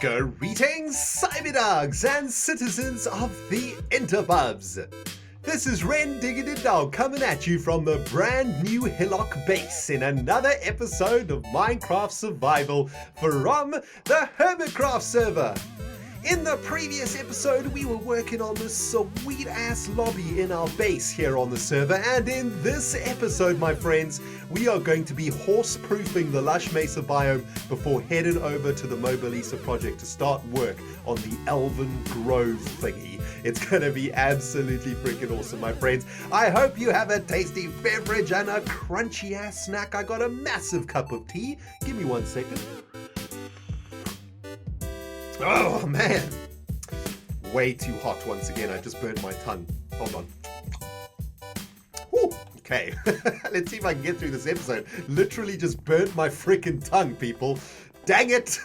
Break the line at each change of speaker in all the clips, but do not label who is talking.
Greetings, Cyberdogs and citizens of the interwebs. This is ReNDoG coming at you from the brand new Hillock base in another episode of Minecraft Survival from the Hermitcraft server. In the previous episode, we were working on this sweet ass lobby in our base here on the server, and in this episode, my friends, we are going to be horse-proofing the Lush Mesa Biome before heading over to the Moba Lisa project to start work on the Elven Grove thingy. It's going to be absolutely freaking awesome, my friends. I hope you have a tasty beverage and a crunchy ass snack. I got a massive cup of tea. Give me 1 second. Oh man, way too hot once again. I just burnt my tongue. Hold on. Whew. Okay, let's see if I can get through this episode. Literally just burnt my freaking tongue, people. Dang it.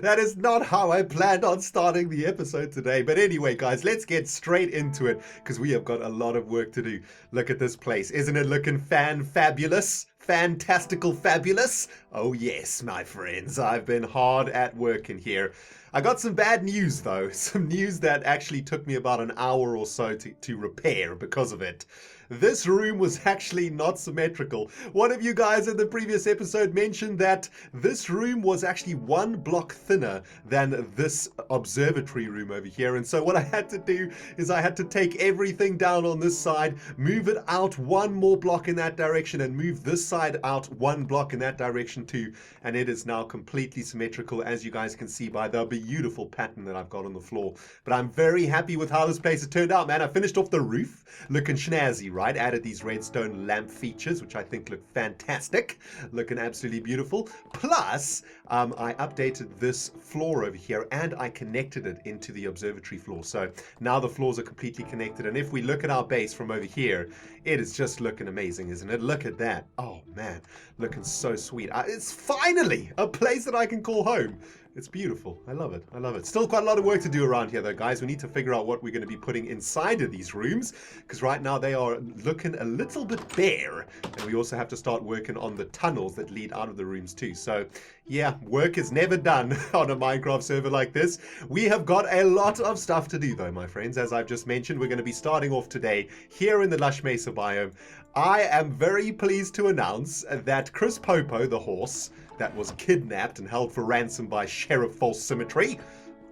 That is not how I planned on starting the episode today. But anyway, guys, let's get straight into it because we have got a lot of work to do. Look at this place. Isn't it looking fan-fabulous? Fantastical fabulous? Oh yes, my friends. I've been hard at work in here. I got some bad news though. Some news that actually took me about an hour or so to repair because of it. This room was actually not symmetrical. One of you guys in the previous episode mentioned that this room was actually 1 block thinner than this observatory room over here. And so what I had to do is I had to take everything down on this side, move it out 1 more block in that direction, and move this side out 1 block in that direction too. And it is now completely symmetrical, as you guys can see by the beautiful pattern that I've got on the floor. But I'm very happy with how this place has turned out, man. I finished off the roof, looking snazzy, right? Added these redstone lamp features, which I think look fantastic, looking absolutely beautiful. Plus, I updated this floor over here and I connected it into the observatory floor. So now the floors are completely connected. And if we look at our base from over here, it is just looking amazing, isn't it? Look at that. Oh man, looking so sweet. It's finally a place that I can call home. It's beautiful. I love it. I love it. Still quite a lot of work to do around here though, guys. We need to figure out what we're going to be putting inside of these rooms, because right now they are looking a little bit bare. And we also have to start working on the tunnels that lead out of the rooms too. So yeah, work is never done on a Minecraft server like this. We have got a lot of stuff to do though, my friends. As I've just mentioned, we're going to be starting off today here in the Lush Mesa Biome. I am very pleased to announce that Chris Popo, the horse that was kidnapped and held for ransom by Sheriff False Symmetry,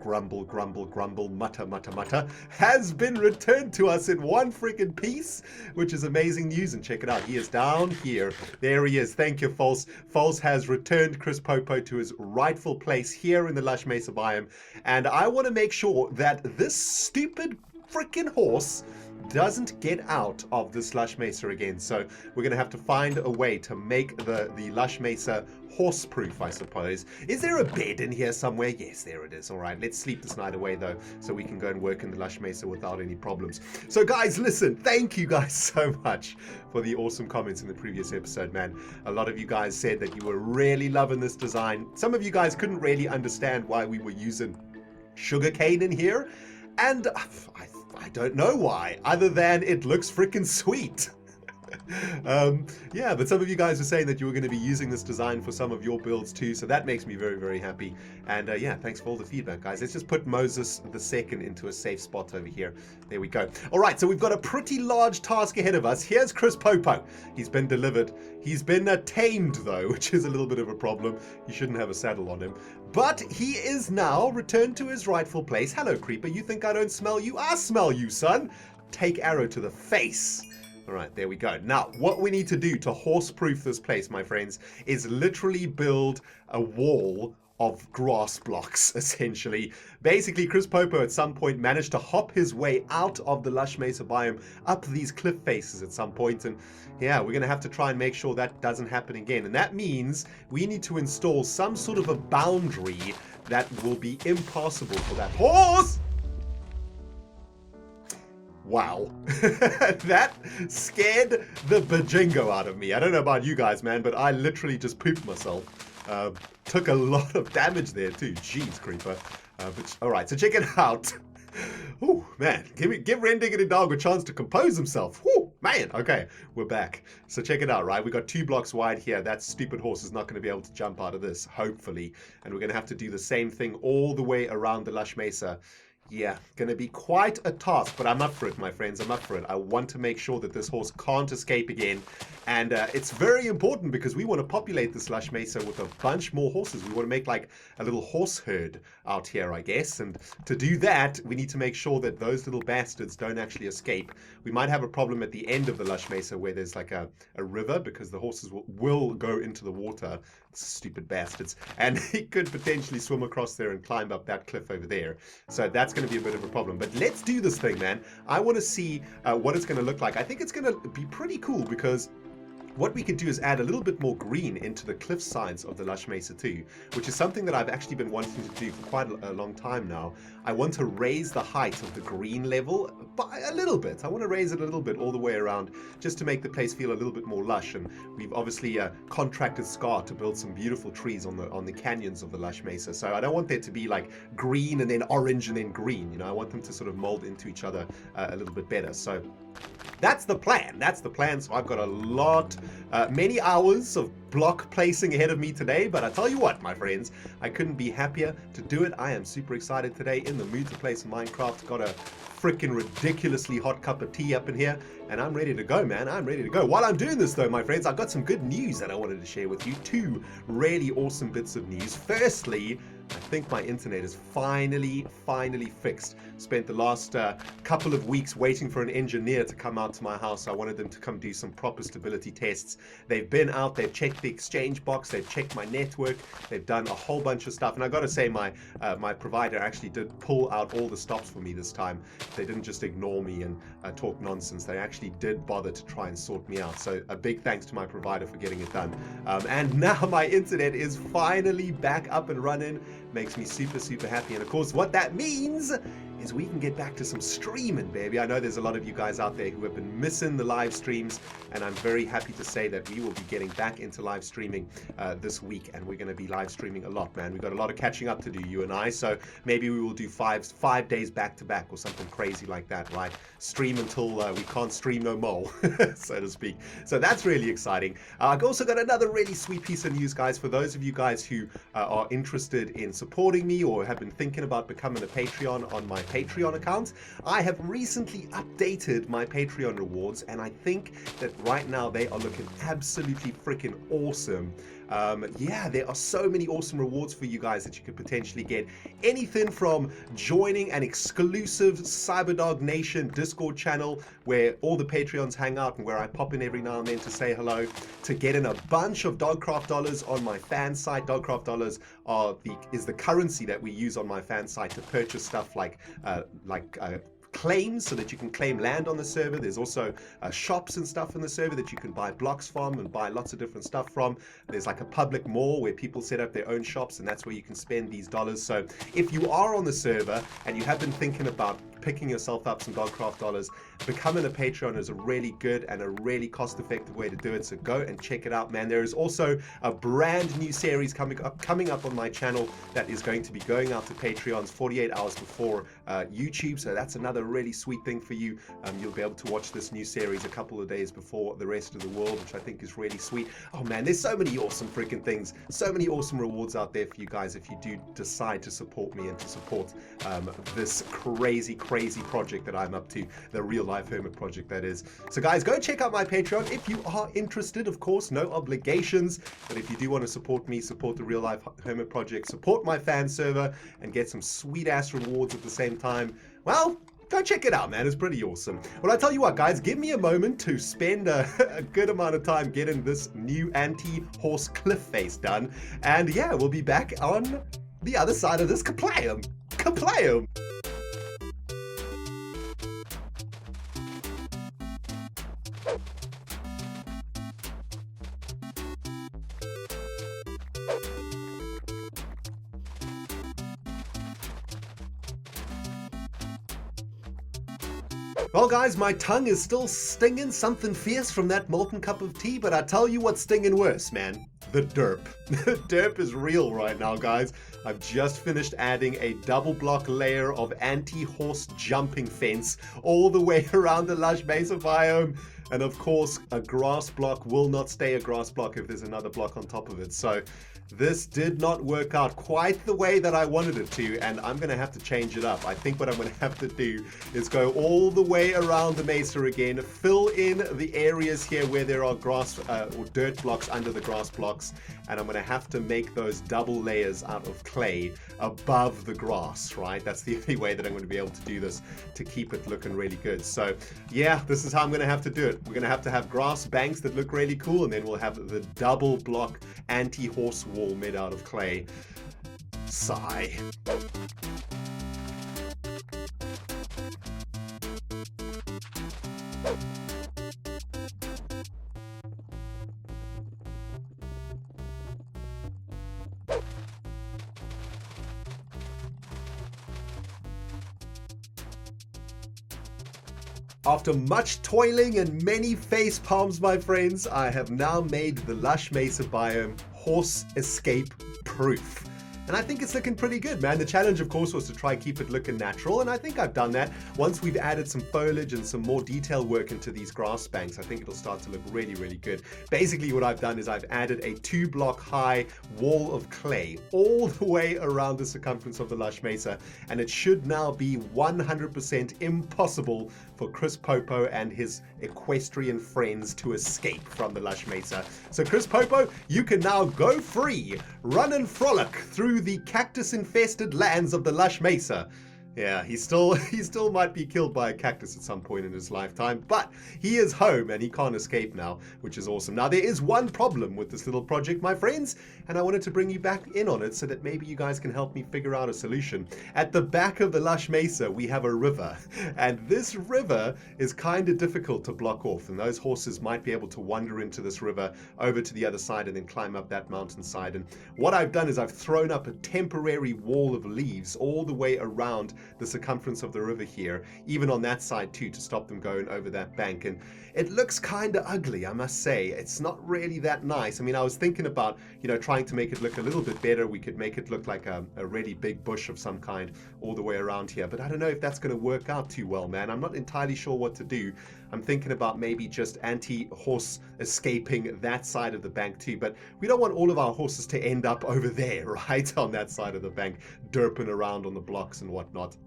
grumble, grumble, grumble, mutter, mutter, mutter, has been returned to us in 1 freaking piece, which is amazing news. And check it out, he is down here. There he is. Thank you, False. False has returned Chris Popo to his rightful place here in the Lush Mesa Biome. And I want to make sure that this stupid freaking horse doesn't get out of this Lush Mesa again. So we're going to have to find a way to make the Lush Mesa horse-proof, I suppose. Is there a bed in here somewhere? Yes, there it is. All right, let's sleep this night away, though, so we can go and work in the Lush Mesa without any problems. So, guys, listen, thank you guys so much for the awesome comments in the previous episode, man. A lot of you guys said that you were really loving this design. Some of you guys couldn't really understand why we were using sugarcane in here, and I don't know why, other than it looks freaking sweet. Yeah, but some of you guys were saying that you were going to be using this design for some of your builds too, so that makes me very, very happy. And yeah, thanks for all the feedback, guys. Let's just put Moses II into a safe spot over here. There we go. All right, so we've got a pretty large task ahead of us. Here's Chris Popo. He's been delivered. He's been tamed, though, which is a little bit of a problem. You shouldn't have a saddle on him. But he is now returned to his rightful place. Hello, Creeper. You think I don't smell you? I smell you, son. Take arrow to the face. All right, there we go. Now, what we need to do to horse-proof this place, my friends, is literally build a wall of grass blocks, essentially. Basically, Chris Popo at some point managed to hop his way out of the Lush Mesa Biome up these cliff faces at some point, and yeah, we're going to have to try and make sure that doesn't happen again. And that means we need to install some sort of a boundary that will be impassable for that horse. Wow, that scared the bajingo out of me. I don't know about you guys, man, but I literally just pooped myself. Took a lot of damage there too. Jeez, Creeper. All right, so check it out. Oh man, give ReNDoG a chance to compose himself. Whew. Man, okay, we're back. So check it out, right? We got 2 blocks wide here. That stupid horse is not going to be able to jump out of this, hopefully. And we're going to have to do the same thing all the way around the Lush Mesa. Yeah, going to be quite a task, but I'm up for it, my friends. I'm up for it. I want to make sure that this horse can't escape again. And it's very important because we want to populate this Lush Mesa with a bunch more horses. We want to make like a little horse herd out here, I guess. And to do that, we need to make sure that those little bastards don't actually escape. We might have a problem at the end of the Lush Mesa where there's like a river because the horses will go into the water. Stupid bastards. And he could potentially swim across there and climb up that cliff over there. So that's going to be a bit of a problem. But let's do this thing, man. I want to see what it's going to look like. I think it's going to be pretty cool because what we could do is add a little bit more green into the cliff sides of the Lush Mesa too, which is something that I've actually been wanting to do for quite a long time now. I want to raise the height of the green level by a little bit. I want to raise it a little bit all the way around just to make the place feel a little bit more lush. And we've obviously contracted Scar to build some beautiful trees on the canyons of the Lush Mesa. So I don't want there to be like green and then orange and then green. You know, I want them to sort of mold into each other a little bit better. So that's the plan. That's the plan. So I've got a lot, many hours of block placing ahead of me today. But I tell you what, my friends, I couldn't be happier to do it. I am super excited today. In the mood to play some Minecraft. Got a freaking ridiculously hot cup of tea up in here. And I'm ready to go, man. I'm ready to go. While I'm doing this, though, my friends, I've got some good news that I wanted to share with you. 2 really awesome bits of news. Firstly, I think my internet is finally fixed. Spent the last couple of weeks waiting for an engineer to come out to my house. I wanted them to come do some proper stability tests. They've been out, they've checked the exchange box, they've checked my network, they've done a whole bunch of stuff. And I got to say, my provider actually did pull out all the stops for me this time. They didn't just ignore me and talk nonsense. They actually did bother to try and sort me out. So a big thanks to my provider for getting it done. And now my internet is finally back up and running. Makes me super happy. And of course, what that means is we can get back to some streaming, baby. I know there's a lot of you guys out there who have been missing the live streams, and I'm very happy to say that we will be getting back into live streaming this week, and we're going to be live streaming a lot, man. We've got a lot of catching up to do, you and I, so maybe we will do five days back to back or something crazy like that, right? Stream until we can't stream no more, so to speak. So that's really exciting. I've also got another really sweet piece of news, guys, for those of you guys who are interested in supporting me or have been thinking about becoming a Patreon on my Patreon account. I have recently updated my Patreon rewards, and I think that right now they are looking absolutely freaking awesome. Yeah, there are so many awesome rewards for you guys that you could potentially get. Anything from joining an exclusive Cyberdog Nation Discord channel where all the Patreons hang out and where I pop in every now and then to say hello, to getting a bunch of Dogcraft dollars on my fan site. Dogcraft dollars is the currency that we use on my fan site to purchase stuff like claims, so that you can claim land on the server. There's also shops and stuff in the server that you can buy blocks from and buy lots of different stuff from. There's like a public mall where people set up their own shops, and that's where you can spend these dollars. So if you are on the server and you have been thinking about picking yourself up some Dogcraft dollars, becoming a Patreon is a really good and a really cost-effective way to do it. So go and check it out, man. There is also a brand new series coming up on my channel that is going to be going out to Patreons 48 hours before YouTube. So that's another really sweet thing for you. You'll be able to watch this new series a couple of days before the rest of the world, which I think is really sweet. Oh man, there's so many awesome freaking things, so many awesome rewards out there for you guys if you do decide to support me and to support this crazy project that I'm up to, the Real Life Hermit project, that is. So guys, go check out my Patreon if you are interested. Of course, no obligations, but if you do want to support me, support the Real Life Hermit project, support my fan server, and get some sweet ass rewards at the same time, well, go check it out, man. It's pretty awesome. Well, I tell you what, guys, give me a moment to spend a good amount of time getting this new anti-horse cliff face done, and yeah, we'll be back on the other side of this kaplam. Kaplam! Well guys, my tongue is still stinging something fierce from that molten cup of tea, but I tell you what's stinging worse, man. The derp. The derp is real right now, guys. I've just finished adding a double block layer of anti-horse jumping fence all the way around the Lush Mesa biome. And of course, a grass block will not stay a grass block if there's another block on top of it. So this did not work out quite the way that I wanted it to, and I'm going to have to change it up. I think what I'm going to have to do is go all the way around the mesa again, fill in the areas here where there are grass or dirt blocks under the grass blocks, and I'm going to have to make those double layers out of clay above the grass, right? That's the only way that I'm going to be able to do this to keep it looking really good. So yeah, this is how I'm going to have to do it. We're going to have grass banks that look really cool, and then we'll have the double block anti-horse wall made out of clay. Sigh. After much toiling and many face palms, my friends, I have now made the Lush Mesa biome horse escape proof. And I think it's looking pretty good, man. The challenge, of course, was to try keep it looking natural, and I think I've done that. Once we've added some foliage and some more detail work into these grass banks, I think it'll start to look really, really good. Basically, what I've done is I've added a 2-block high wall of clay all the way around the circumference of the Lush Mesa, and it should now be 100% impossible for Chris Popo and his equestrian friends to escape from the Lush Mesa. So Chris Popo, you can now go free, run and frolic through the cactus-infested lands of the Lush Mesa. Yeah, he still might be killed by a cactus at some point in his lifetime, but he is home and he can't escape now, which is awesome. Now, there is one problem with this little project, my friends, and I wanted to bring you back in on it so that maybe you guys can help me figure out a solution. At the back of the Lush Mesa, we have a river, and this river is kind of difficult to block off, and those horses might be able to wander into this river over to the other side and then climb up that mountainside. And what I've done is I've thrown up a temporary wall of leaves all the way around the circumference of the river here, even on that side too, to stop them going over that bank. And it looks kind of ugly, I must say. It's not really that nice. I mean, I was thinking about, trying to make it look a little bit better. We could make it look like a really big bush of some kind all the way around here, but I don't know if that's going to work out too well, man. I'm not entirely sure what to do. I'm thinking about maybe just anti-horse escaping that side of the bank too, but we don't want all of our horses to end up over there, right, on that side of the bank, derping around on the blocks and whatnot.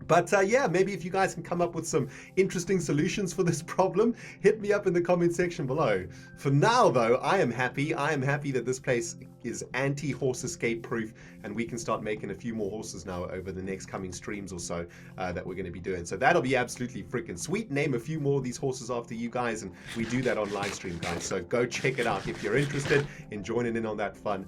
But yeah, maybe if you guys can come up with some interesting solutions for this problem, hit me up in the comment section below. For now, though, I am happy. I am happy that this place is anti-horse escape proof, and we can start making a few more horses now over the next coming streams or so that we're going to be doing. So that'll be absolutely freaking sweet. Name a few more of these horses after you guys, and we do that on live stream, guys. So go check it out if you're interested in joining in on that fun.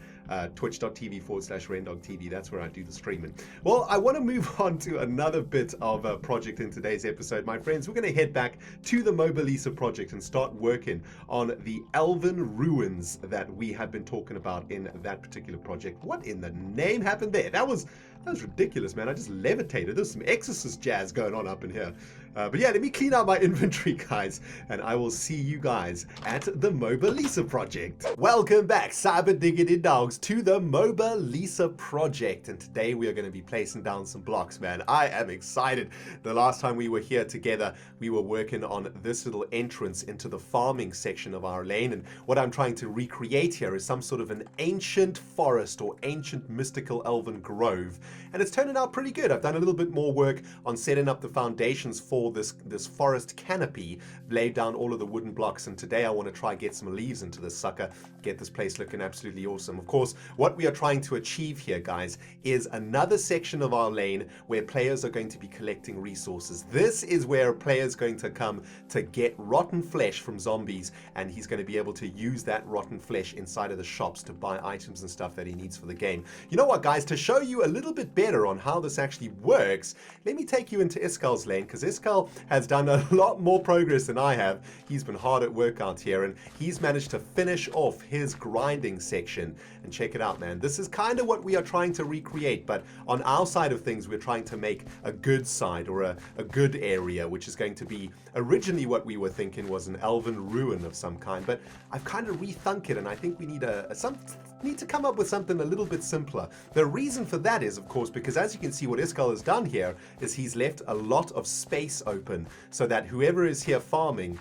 Twitch.tv/ReNDoG TV. That's where I do the streaming. Well, I want to move on to another bit of a project in today's episode, my friends. We're going to head back to the Moba Lisa project and start working on the elven ruins that we have been talking about in that particular project. What in the name happened there? That was ridiculous, man. I just levitated. There's some exorcist jazz going on up in here. But yeah, let me clean out my inventory, guys, and I will see you guys at the Moba Lisa project. Welcome back, cyber dogs, to the Moba Lisa project. And today we are going to be placing down some blocks, man. I am excited. The last time we were here together, we were working on this little entrance into the farming section of our lane. And what I'm trying to recreate here is some sort of an ancient forest or ancient mystical elven grove. And it's turning out pretty good. I've done a little bit more work on setting up the foundations for this forest canopy, laid down all of the wooden blocks, and today I want to try get some leaves into this sucker, get this place looking absolutely awesome. Of course, what we are trying to achieve here, guys, is another section of our lane where players are going to be collecting resources. This is where players are going to come to get rotten flesh from zombies, and he's going to be able to use that rotten flesh inside of the shops to buy items and stuff that he needs for the game. You know what, guys, to show you a little bit bit better on how this actually works, let me take you into Iskal's lane, because Iskal has done a lot more progress than I have. He's been hard at work out here, and he's managed to finish off his grinding section. And check it out, man. This is kind of what we are trying to recreate, but on our side of things, we're trying to make a good side, or a good area, which is going to be originally what we were thinking was an elven ruin of some kind, but I've kind of rethunk it, and I think we need to come up with something a little bit simpler. The reason for that is, of course, because as you can see, what Iskal has done here is he's left a lot of space open so that whoever is here farming,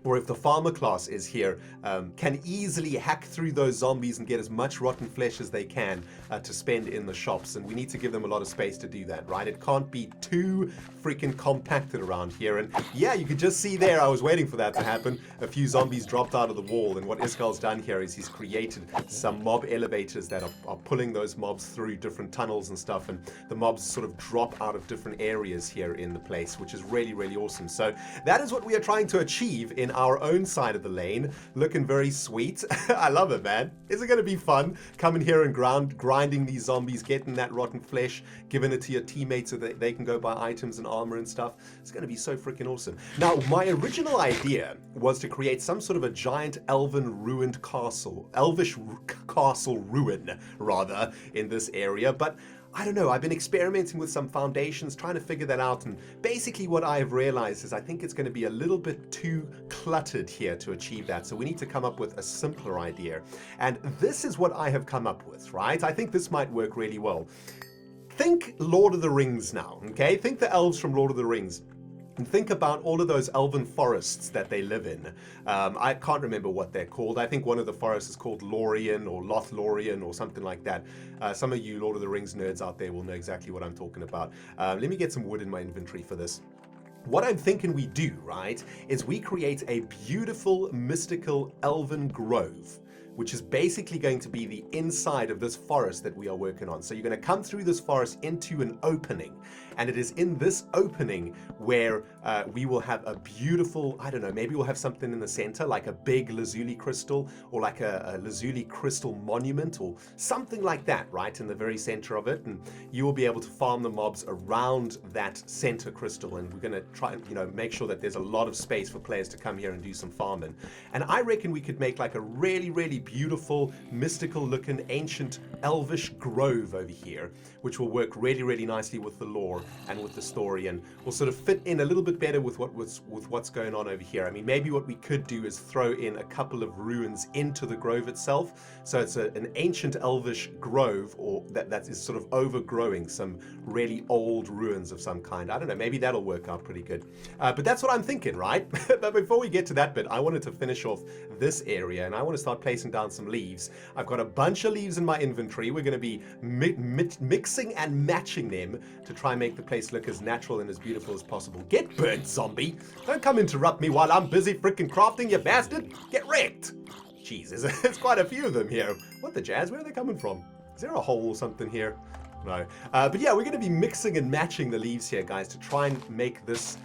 or if the farmer class is here, can easily hack through those zombies and get as much rotten flesh as they can to spend in the shops. And we need to give them a lot of space to do that, right? It can't be too freaking compacted around here. And yeah, you could just see there, I was waiting for that to happen. A few zombies dropped out of the wall. And what Iskal's done here is he's created some mob elevators that are pulling those mobs through different tunnels and stuff. And the mobs sort of drop out of different areas here in the place, which is really, really awesome. So that is what we are trying to achieve in our own side of the lane. Looking very sweet. I love it, man. Is it going to be fun coming here and grinding these zombies, getting that rotten flesh, giving it to your teammates so that they can go buy items and armor and stuff? It's going to be so freaking awesome. Now, my original idea was to create some sort of a giant elven ruined castle, elvish castle ruin, rather, in this area, but I don't know, I've been experimenting with some foundations, trying to figure that out, and basically what I have realized is I think it's going to be a little bit too cluttered here to achieve that, so we need to come up with a simpler idea. And this is what I have come up with, right? I think this might work really well. Think Lord of the Rings now, okay? Think the elves from Lord of the Rings. And think about all of those elven forests that they live in. I can't remember what they're called. I think one of the forests is called Lorien or Lothlorien or something like that. Some of you Lord of the Rings nerds out there will know exactly what I'm talking about. Let me get some wood in my inventory for this. What I'm thinking we do, right, is we create a beautiful, mystical elven grove, which is basically going to be the inside of this forest that we are working on. So you're going to come through this forest into an opening, and it is in this opening where we will have a beautiful, I don't know, maybe we'll have something in the center, like a big lazuli crystal, or like a lazuli crystal monument, or something like that, right, in the very center of it, and you will be able to farm the mobs around that center crystal, and we're going to try and, make sure that there's a lot of space for players to come here and do some farming. And I reckon we could make like a really, really beautiful, mystical looking, ancient, elvish grove over here, which will work really, really nicely with the lore and with the story, and will sort of fit in a little bit better with what's going on over here. I mean, maybe what we could do is throw in a couple of ruins into the grove itself, so it's an ancient elvish grove, or that is sort of overgrowing some really old ruins of some kind. I don't know, maybe that'll work out pretty good. But that's what I'm thinking, right? But before we get to that bit, I wanted to finish off this area, and I want to start placing down some leaves. I've got a bunch of leaves in my inventory. We're going to be mixing and matching them to try and make the place look as natural and as beautiful as possible. Get burnt, zombie! Don't come interrupt me while I'm busy freaking crafting, you bastard! Get wrecked! Jeez, there's quite a few of them here. What the jazz? Where are they coming from? Is there a hole or something here? No. But yeah, we're going to be mixing and matching the leaves here, guys, to try and make this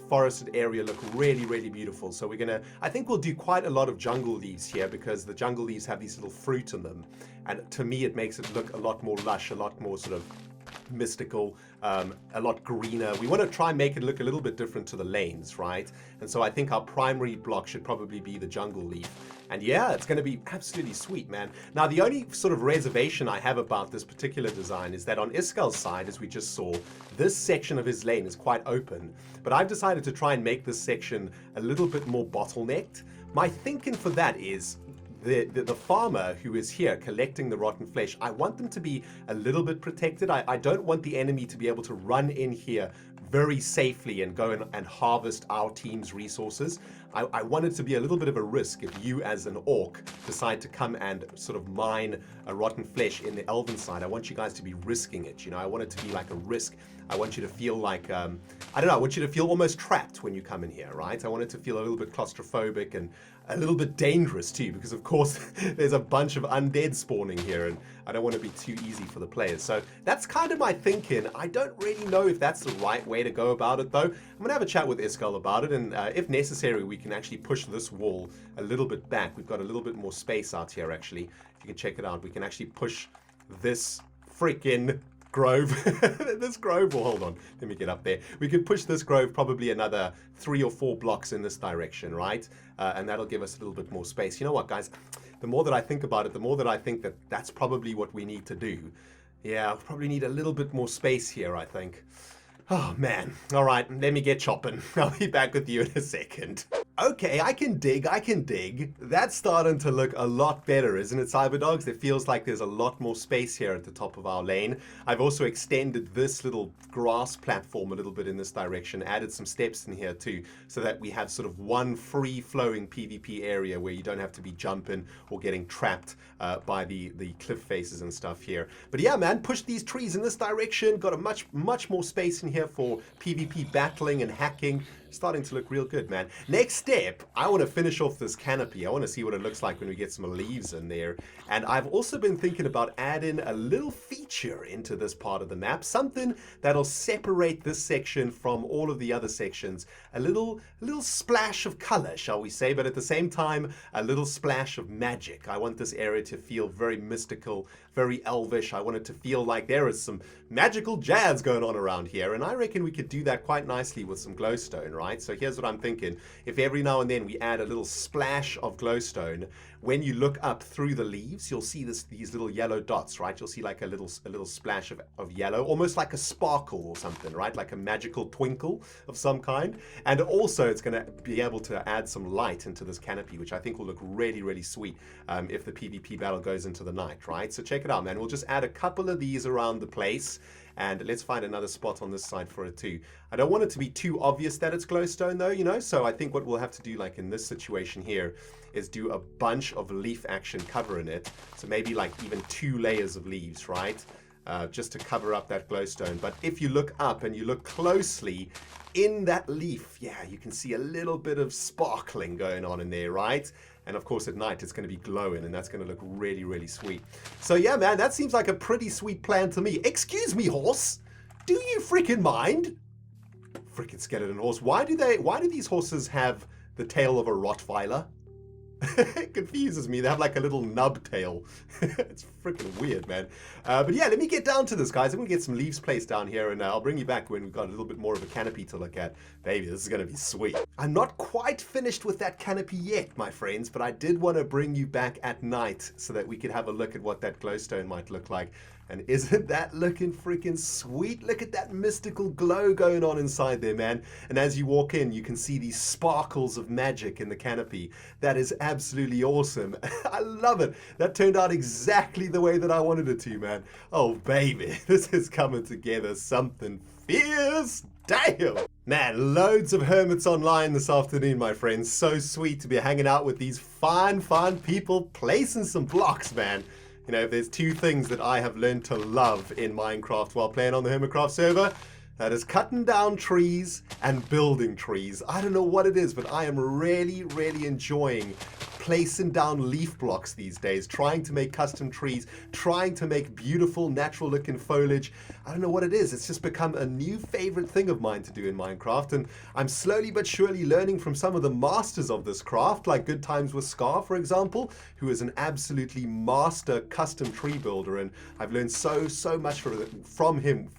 forested area look really, really beautiful. So I think we'll do quite a lot of jungle leaves here, because the jungle leaves have these little fruit in them. And to me, it makes it look a lot more lush, a lot more sort of mystical, a lot greener. We want to try and make it look a little bit different to the lanes, right? And so I think our primary block should probably be the jungle leaf. And yeah, it's going to be absolutely sweet, man. Now, the only sort of reservation I have about this particular design is that on Iskal's side, as we just saw, this section of his lane is quite open. But I've decided to try and make this section a little bit more bottlenecked. My thinking for that is the farmer who is here collecting the rotten flesh, I want them to be a little bit protected. I don't want the enemy to be able to run in here very safely and go and harvest our team's resources. I want it to be a little bit of a risk if you as an orc decide to come and sort of mine a rotten flesh in the elven side. I want you guys to be risking it, I want it to be like a risk. I want you to feel like, I don't know, I want you to feel almost trapped when you come in here, right? I want it to feel a little bit claustrophobic and a little bit dangerous too, because of course there's a bunch of undead spawning here, and I don't want to be too easy for the players. So that's kind of my thinking. I don't really know if that's the right way to go about it though. I'm going to have a chat with Iskal about it, and if necessary, we can actually push this wall a little bit back. We've got a little bit more space out here actually. If you can check it out, we can actually push this freaking grove. This grove, well, hold on, let me get up there. We could push this grove probably another 3 or 4 blocks in this direction, right? And that'll give us a little bit more space. You know what, guys? The more that I think about it, the more that I think that that's probably what we need to do. Yeah, we probably need a little bit more space here, I think. Oh, man. All right, let me get chopping. I'll be back with you in a second. Okay, I can dig. That's starting to look a lot better, isn't it, Cyberdogs? It feels like there's a lot more space here at the top of our lane. I've also extended this little grass platform a little bit in this direction, added some steps in here too, so that we have sort of one free-flowing PvP area where you don't have to be jumping or getting trapped by the cliff faces and stuff here. But yeah, man, push these trees in this direction. Got a much more space in here for PvP battling and hacking. Starting to look real good, man. Next step, I want to finish off this canopy. I want to see what it looks like when we get some leaves in there. And I've also been thinking about adding a little feature into this part of the map, something that'll separate this section from all of the other sections. A little splash of color, shall we say, but at the same time, a little splash of magic. I want this area to feel very mystical, very elvish. I want it to feel like there is some magical jazz going on around here, and I reckon we could do that quite nicely with some glowstone, right? So here's what I'm thinking. If every now and then we add a little splash of glowstone, when you look up through the leaves, you'll see these little yellow dots, right? You'll see like a little splash of yellow, almost like a sparkle or something, right? Like a magical twinkle of some kind. And also it's going to be able to add some light into this canopy, which I think will look really, really sweet if the PvP battle goes into the night, right? So check it out, man. We'll just add a couple of these around the place. And let's find another spot on this side for it too. I don't want it to be too obvious that it's glowstone though, you know? So I think what we'll have to do, like in this situation here, is do a bunch of leaf action covering it. So maybe like even 2 layers of leaves, right? Just to cover up that glowstone. But if you look up and you look closely in that leaf, yeah, you can see a little bit of sparkling going on in there, right? And of course at night it's going to be glowing, and that's going to look really, really sweet. So yeah, man, that seems like a pretty sweet plan to me. Excuse me, horse. Do you freaking mind? Freaking skeleton horse. Why do these horses have the tail of a Rottweiler? It confuses me. They have like a little nub tail. It's freaking weird, man. But yeah, let me get down to this, guys. I'm going to get some leaves placed down here, and I'll bring you back when we've got a little bit more of a canopy to look at. Baby, this is going to be sweet. I'm not quite finished with that canopy yet, my friends, but I did want to bring you back at night so that we could have a look at what that glowstone might look like. And isn't that looking freaking sweet? Look at that mystical glow going on inside there, man. And as you walk in, you can see these sparkles of magic in the canopy. That is absolutely awesome. I love it. That turned out exactly the way that I wanted it to, man. Oh, baby, this is coming together something fierce. Damn! Man, loads of hermits online this afternoon, my friends. So sweet to be hanging out with these fine people placing some blocks, man. You know, if there's 2 things that I have learned to love in Minecraft while playing on the Hermitcraft server, that is cutting down trees and building trees. I don't know what it is, but I am really, really enjoying placing down leaf blocks these days, trying to make custom trees, trying to make beautiful natural looking foliage. I don't know what it is. It's just become a new favorite thing of mine to do in Minecraft, and I'm slowly but surely learning from some of the masters of this craft, like Good Times with Scar, for example, who is an absolutely master custom tree builder, and I've learned so much from him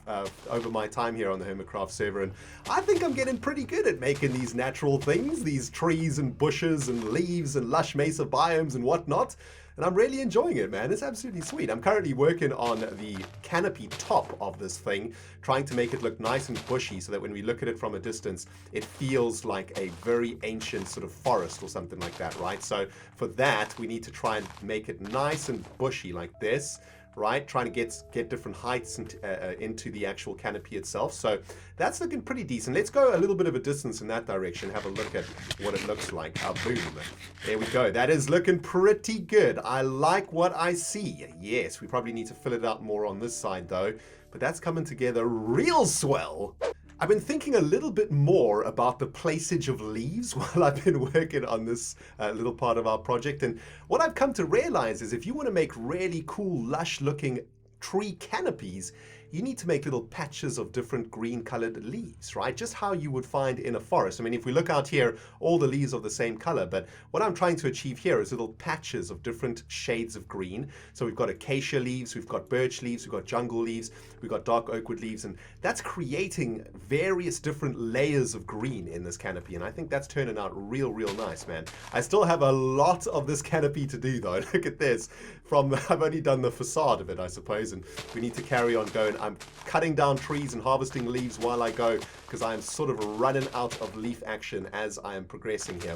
over my time here on the Hermitcraft server, and I think I'm getting pretty good at making these natural things, these trees and bushes and leaves and lush Mesa biomes and whatnot, and I'm really enjoying it, man. It's absolutely sweet. I'm currently working on the canopy top of this thing, trying to make it look nice and bushy so that when we look at it from a distance, it feels like a very ancient sort of forest or something like that, right? So for that, we need to try and make it nice and bushy like this, right? Trying to get different heights into the actual canopy itself. So that's looking pretty decent. Let's go a little bit of a distance in that direction, have a look at what it looks like. Boom. There we go. That is looking pretty good. I like what I see. Yes, we probably need to fill it out more on this side though, but that's coming together real swell. I've been thinking a little bit more about the placage of leaves while I've been working on this little part of our project. And what I've come to realize is if you want to make really cool, lush looking tree canopies, you need to make little patches of different green colored leaves, right? Just how you would find in a forest. I mean, if we look out here, all the leaves are the same color, but what I'm trying to achieve here is little patches of different shades of green. So we've got acacia leaves, we've got birch leaves, we've got jungle leaves, we've got dark oakwood leaves, and that's creating various different layers of green in this canopy, and I think that's turning out real nice, man. I still have a lot of this canopy to do though. Look at this. I've only done the facade of it, I suppose, and we need to carry on going. I'm cutting down trees and harvesting leaves while I go, because I'm sort of running out of leaf action as I am progressing here.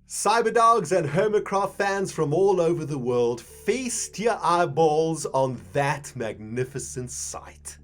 Cyberdogs and Hermitcraft fans from all over the world, feast your eyeballs on that magnificent sight.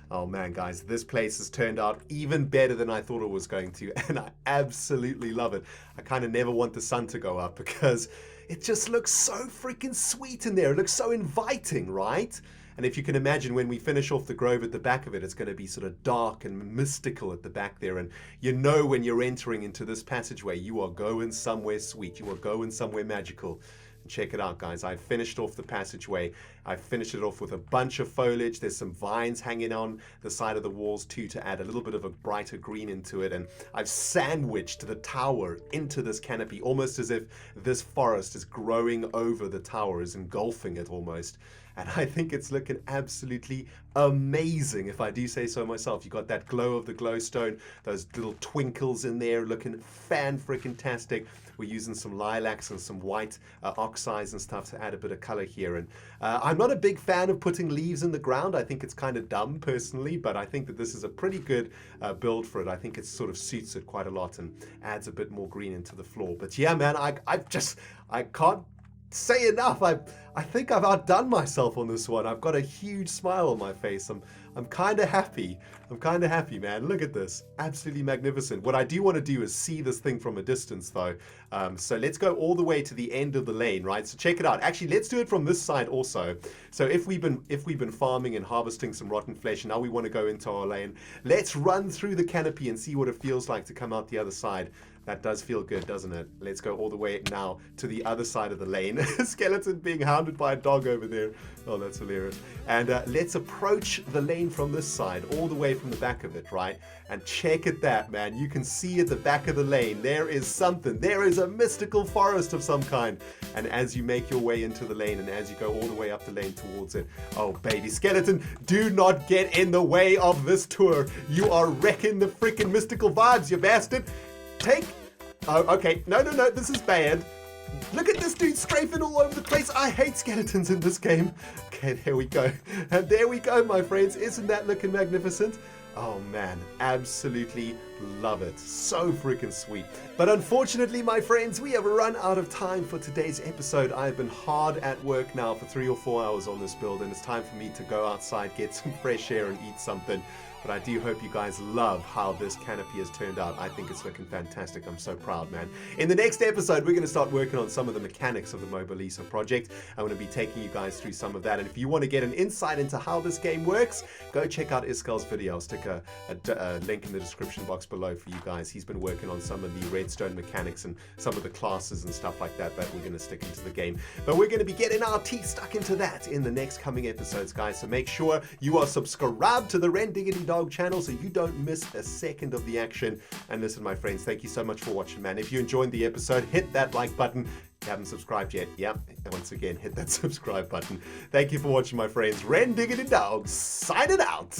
Oh man, guys, this place has turned out even better than I thought it was going to, and I absolutely love it. I kind of never want the sun to go up because it just looks so freaking sweet in there. It looks so inviting, right? And if you can imagine, when we finish off the grove at the back of it, it's going to be sort of dark and mystical at the back there. And you know when you're entering into this passageway, you are going somewhere sweet. You are going somewhere magical. Check it out, guys. I finished off the passageway. I finished it off with a bunch of foliage. There's some vines hanging on the side of the walls too to add a little bit of a brighter green into it. And I've sandwiched the tower into this canopy, almost as if this forest is growing over the tower, is engulfing it almost. And I think it's looking absolutely amazing, if I do say so myself. You got that glow of the glowstone, those little twinkles in there looking fan-freaking-tastic. We're using some lilacs and some white oxides and stuff to add a bit of color here. And I'm not a big fan of putting leaves in the ground. I think it's kind of dumb personally, but I think that this is a pretty good build for it. I think it sort of suits it quite a lot and adds a bit more green into the floor. But yeah, man, I can't say enough. I think I've outdone myself on this one. I've got a huge smile on my face. I'm kind of happy. I'm kind of happy, man. Look at this. Absolutely magnificent. What I do want to do is see this thing from a distance, though. So let's go all the way to the end of the lane, right? So check it out. Actually, let's do it from this side also. So if we've been farming and harvesting some rotten flesh, now we want to go into our lane. Let's run through the canopy and see what it feels like to come out the other side. That does feel good, doesn't it? Let's go all the way now to the other side of the lane. Skeleton being hounded by a dog over there. Oh, that's hilarious. And let's approach the lane from this side, all the way from the back of it, right? And check at that, man. You can see at the back of the lane, there is something. There is a mystical forest of some kind. And as you make your way into the lane and as you go all the way up the lane towards it, oh, baby skeleton, do not get in the way of this tour. You are wrecking the freaking mystical vibes, you bastard. Oh, okay. No, this is bad. Look at this dude strafing all over the place. I hate skeletons in this game. Okay, there we go. And there we go, my friends. Isn't that looking magnificent? Oh man, absolutely love it. So freaking sweet. But unfortunately, my friends, we have run out of time for today's episode. I've been hard at work now for 3 or 4 hours on this build, and it's time for me to go outside, get some fresh air and eat something. But I do hope you guys love how this canopy has turned out. I think it's looking fantastic. I'm so proud, man. In the next episode, we're going to start working on some of the mechanics of the Moba Lisa project. I'm going to be taking you guys through some of that. And if you want to get an insight into how this game works, go check out Iskal's video. I'll stick a link in the description box below for you guys. He's been working on some of the redstone mechanics and some of the classes and stuff like that we're going to stick into the game. But we're going to be getting our teeth stuck into that in the next coming episodes, guys. So make sure you are subscribed to the ReNDoG channel so you don't miss a second of the action. And listen, my friends, thank you so much for watching, man. If you enjoyed the episode, hit that like button. If you haven't subscribed yet, yep, once again, hit that subscribe button. Thank you for watching, my friends. ReNDoG, signing out.